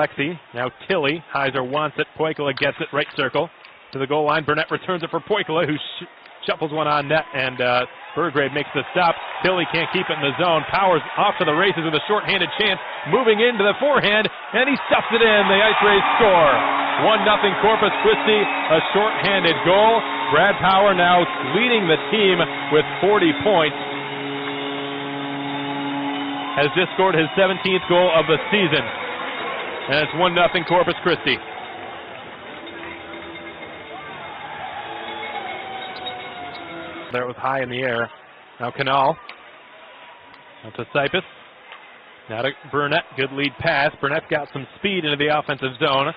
Alexi. Now Tilly. Heiser wants it. Poikula gets it. Right circle to the goal line. Burnett returns it for Poikula, who shuffles one on net, and Burgrave makes the stop. Tilly can't keep it in the zone. Powers off to the races with a shorthanded chance. Moving into the forehand, and he stuffs it in. The IceRays score. 1-0 Corpus Christi. A shorthanded goal. Brad Power now leading the team with 40 points. Has just scored his 17th goal of the season. And it's 1-0 Corpus Christi. There it was high in the air. Now Canal. Up to Cypus. Now to Burnett. Good lead pass. Burnett's got some speed into the offensive zone.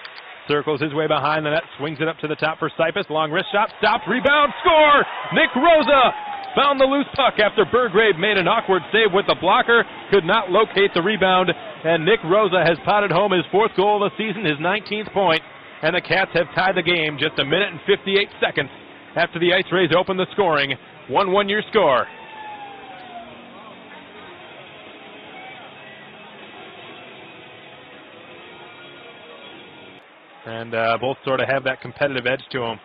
Circles his way behind the net. Swings it up to the top for Cypus. Long wrist shot. Stopped. Rebound. Score! Nick Rosa found the loose puck after Burgrave made an awkward save with the blocker. Could not locate the rebound. And Nick Rosa has potted home his 4th goal of the season, his 19th point. And the Cats have tied the game just 1 minute and 58 seconds after the IceRays open the scoring. 1-1 your score. And both sort of have that competitive edge to them.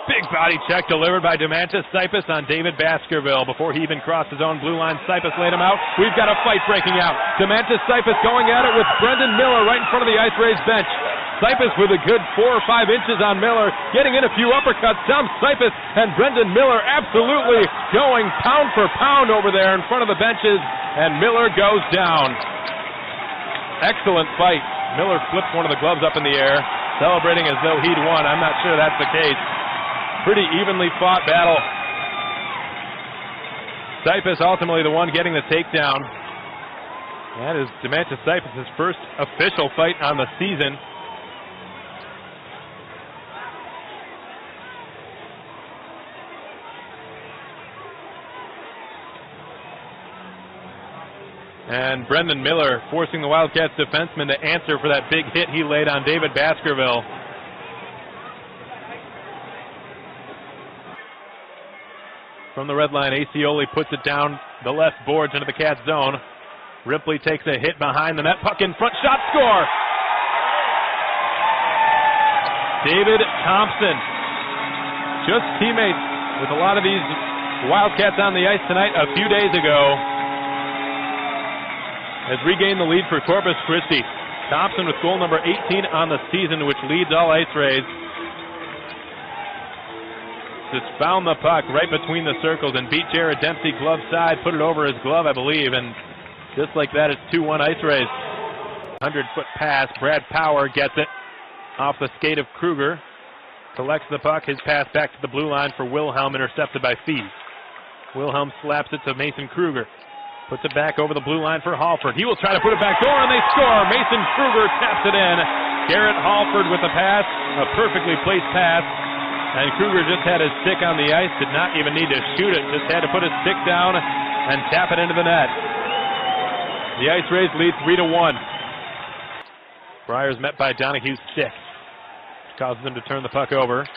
Big body check delivered by Demantis Cypus on David Baskerville. Before he even crossed his own blue line, Cypus laid him out. We've got a fight breaking out. Demantis Cypus going at it with Brendan Miller right in front of the IceRays bench. Cypus with a good 4 or 5 inches on Miller, getting in a few uppercuts. Down Cypus, and Brendan Miller absolutely going pound for pound over there in front of the benches, and Miller goes down. Excellent fight. Miller flips one of the gloves up in the air, celebrating as though he'd won. I'm not sure that's the case. Pretty evenly fought battle. Cypus ultimately the one getting the takedown. That is Demantis Cypus' first official fight on the season. And Brendan Miller forcing the Wildcats defenseman to answer for that big hit he laid on David Baskerville. From the red line, Acioli puts it down the left boards into the Cats zone. Ripley takes a hit behind the net. Puck in front, shot, score! David Thompson. Just teammates with a lot of these Wildcats on the ice tonight a few days ago. Has regained the lead for Corpus Christi. Thompson with goal number 18 on the season, which leads all IceRays. Just found the puck right between the circles and beat Jared Dempsey glove side, put it over his glove, I believe, and just like that, it's 2-1 IceRays. 100-foot pass. Brad Power gets it off the skate of Kruger. Collects the puck. His pass back to the blue line for Wilhelm, intercepted by Fees. Wilhelm slaps it to Mason Kruger. Puts it back over the blue line for Halford. He will try to put it back door, and they score. Mason Kruger taps it in. Garrett Halford with the pass. A perfectly placed pass. And Kruger just had his stick on the ice. Did not even need to shoot it. Just had to put his stick down and tap it into the net. The IceRays lead 3-1. Briers met by Donahue's stick, which causes them to turn the puck over.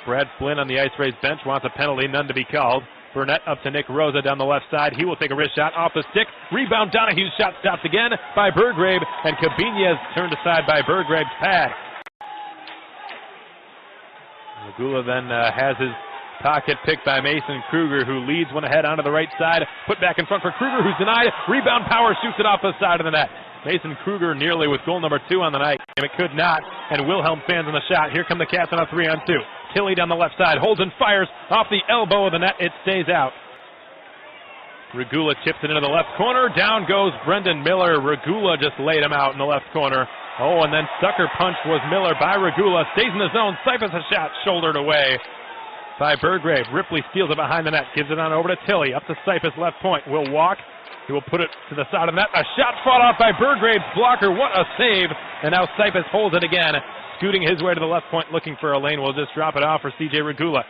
Brad Flynn on the IceRays bench wants a penalty. None to be called. Burnett up to Nick Rosa down the left side. He will take a wrist shot off the stick. Rebound. Donahue's shot stopped again by Burgrave, and Cabinez turned aside by Burgrave's pad. Regula then has his pocket picked by Mason Kruger, who leads one ahead onto the right side. Put back in front for Kruger, who's denied. Rebound. Power shoots it off the side of the net. Mason Kruger nearly with goal number 2 on the night. It could not, and Wilhelm fans on the shot. Here come the Cats on a 3-on-2. Tilly down the left side, holds and fires off the elbow of the net. It stays out. Regula chips it into the left corner. Down goes Brendan Miller. Regula just laid him out in the left corner. Oh, and then sucker punch was Miller by Regula. Stays in the zone. Cypus a shot, shouldered away by Burgrave. Ripley steals it behind the net. Gives it on over to Tilly. Up to Cypus, left point. Will walk. He will put it to the side of the net. A shot fought off by Burgrave's blocker. What a save. And now Cypus holds it again. Scooting his way to the left point, looking for a lane. Will just drop it off for C.J. Regula.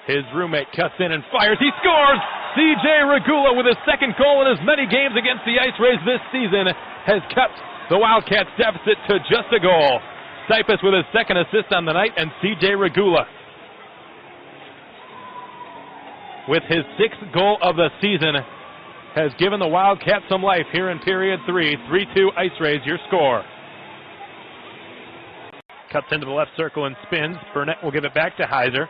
His roommate cuts in and fires. He scores! C.J. Regula with his second goal in as many games against the IceRays this season has cut the Wildcats' deficit to just a goal. Cypus with his second assist on the night, and C.J. Regula with his 6th goal of the season has given the Wildcats some life here in period 3. 3-2 IceRays, your score. Cuts into the left circle and spins. Burnett will give it back to Heiser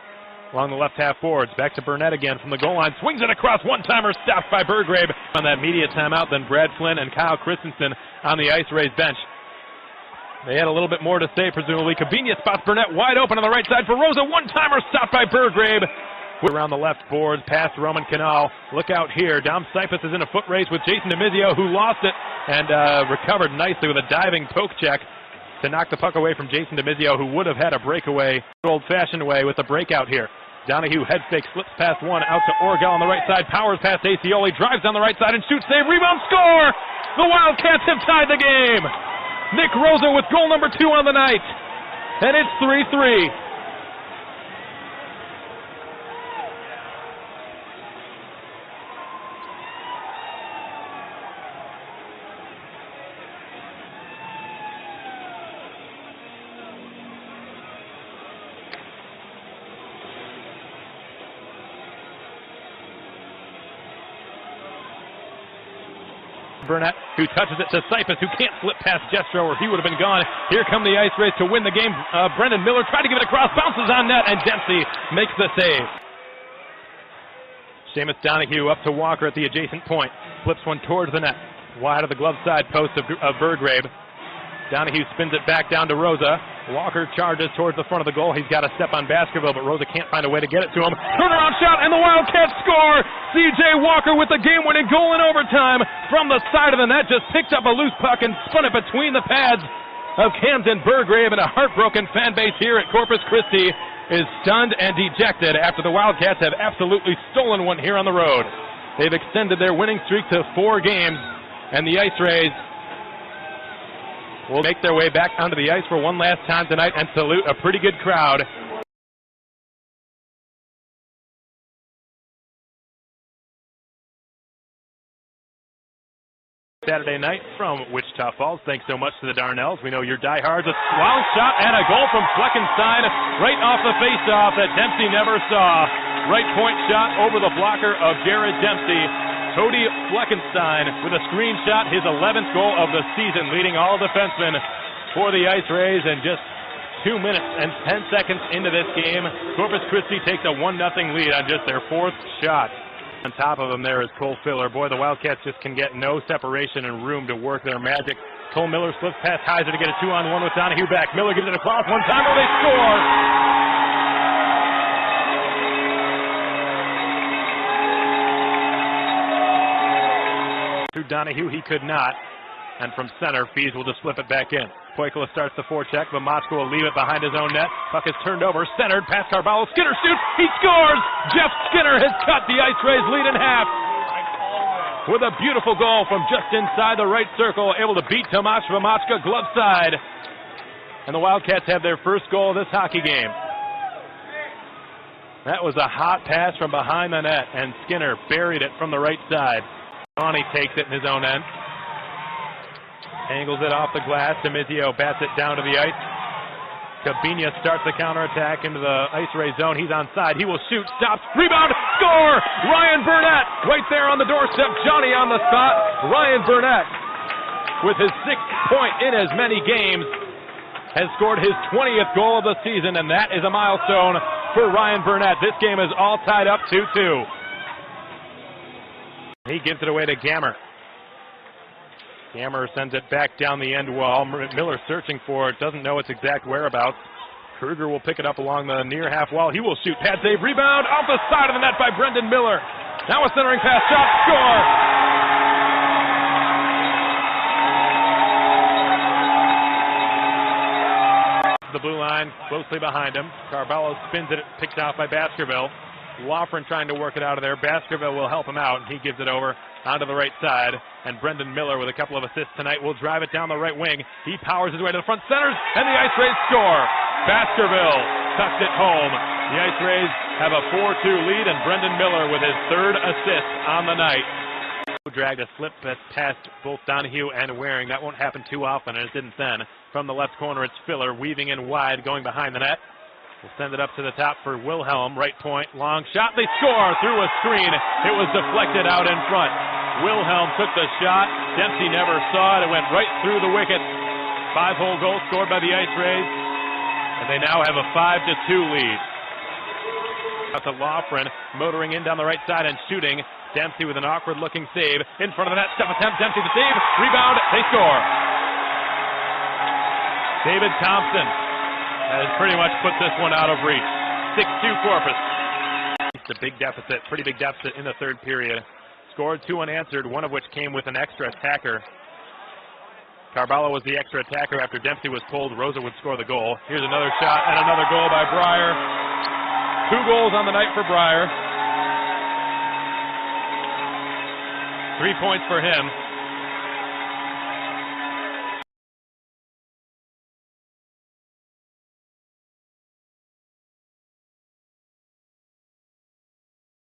along the left half boards. Back to Burnett again from the goal line. Swings it across. One-timer stopped by Burgrave on that media timeout. Then Brad Flynn and Kyle Christensen on the IceRays bench. They had a little bit more to say, presumably. Cabinia spots Burnett wide open on the right side for Rosa. One-timer stopped by Burgrave. Around the left boards, past Roman Canal. Look out here. Dom Cyphus is in a foot race with Jason DiMizio, who lost it and recovered nicely with a diving poke check to knock the puck away from Jason DiMizio, who would have had a breakaway old-fashioned way with a breakout here. Donahue head fake, slips past one, out to Orgel on the right side, powers past Acioli, drives down the right side and shoots, save, rebound, score! The Wildcats have tied the game! Nick Rosa with goal number 2 on the night, and it's 3-3. Burnett, who touches it to Cyphus, who can't slip past Jestro, or he would have been gone. Here come the IceRays to win the game. Brendan Miller tried to give it across, bounces on net, and Dempsey makes the save. Seamus Donahue up to Walker at the adjacent point. Flips one towards the net. Wide of the glove side post of Burgrave. Donahue spins it back down to Rosa. Walker charges towards the front of the goal. He's got a step on Baskerville, but Rosa can't find a way to get it to him. Turnaround shot, and the Wildcats score! C.J. Walker with the game-winning goal in overtime from the side of the net. Just picked up a loose puck and spun it between the pads of Camden Burgrave, and a heartbroken fan base here at Corpus Christi is stunned and dejected after the Wildcats have absolutely stolen one here on the road. They've extended their winning streak to 4 games, and the IceRays will make their way back onto the ice for one last time tonight and salute a pretty good crowd. Saturday night from Wichita Falls. Thanks so much to the Darnells. We know you're diehards. A wild shot and a goal from Fleckenstein right off the faceoff that Dempsey never saw. Right point shot over the blocker of Jared Dempsey. Cody Fleckenstein with a screenshot, his 11th goal of the season, leading all defensemen for the IceRays. And just 2 minutes and 10 seconds into this game, Corpus Christi takes a 1-0 lead on just their 4th shot. On top of them there is Cole Filler. Boy, the Wildcats just can get no separation and room to work their magic. Cole Miller slips past Heiser to get a 2-on-1 with Donahue back. Miller gives it across one time, they score! Donahue, he could not, and from center, Fees will just flip it back in. Poikula starts the forecheck, but Mochko will leave it behind his own net. Puck is turned over, centered, past Carvalho. Skinner shoots, he scores! Jeff Skinner has cut the IceRays lead in half with a beautiful goal from just inside the right circle, able to beat Tomasz Vamachka glove side. And the Wildcats have their first goal of this hockey game. That was a hot pass from behind the net, and Skinner buried it from the right side. Ronnie takes it in his own end. Angles it off the glass. DiMizio bats it down to the ice. Cabinia starts the counterattack into the IceRays zone. He's onside. He will shoot. Stops. Rebound. Score! Ryan Burnett right there on the doorstep. Johnny on the spot. Ryan Burnett, with his 6th point in as many games, has scored his 20th goal of the season, and that is a milestone for Ryan Burnett. This game is all tied up 2-2. He gives it away to Gammer. Gammer sends it back down the end wall. Miller searching for it, doesn't know its exact whereabouts. Kruger will pick it up along the near half wall. He will shoot. Pad save, rebound off the side of the net by Brendan Miller. Now a centering pass, shot, score! The blue line closely behind him. Carvalho spins it, picked off by Baskerville. Wofford trying to work it out of there. Baskerville will help him out, and he gives it over onto the right side. And Brendan Miller, with a couple of assists tonight, will drive it down the right wing. He powers his way to the front, centers, and the IceRays score. Baskerville tucks it home. The IceRays have a 4-2 lead, and Brendan Miller with his 3rd assist on the night. Dragged a slip past both Donahue and Waring. That won't happen too often, and it didn't then. From the left corner, it's Filler weaving in wide, going behind the net. We'll send it up to the top for Wilhelm. Right point, long shot. They score through a screen. It was deflected out in front. Wilhelm took the shot. Dempsey never saw it. It went right through the wicket. 5-hole goal scored by the IceRays. And they now have a 5-2 lead. Out to Loughran, motoring in down the right side and shooting. Dempsey with an awkward-looking save. In front of the net, step attempt, Dempsey the save. Rebound, they score. David Thompson has pretty much put this one out of reach. 6-2 Corpus. It's a big deficit, pretty big deficit in the third period. Scored 2 unanswered, one of which came with an extra attacker. Carvalho was the extra attacker after Dempsey was pulled. Rosa would score the goal. Here's another shot and another goal by Breyer. 2 goals on the night for Breyer. 3 points for him.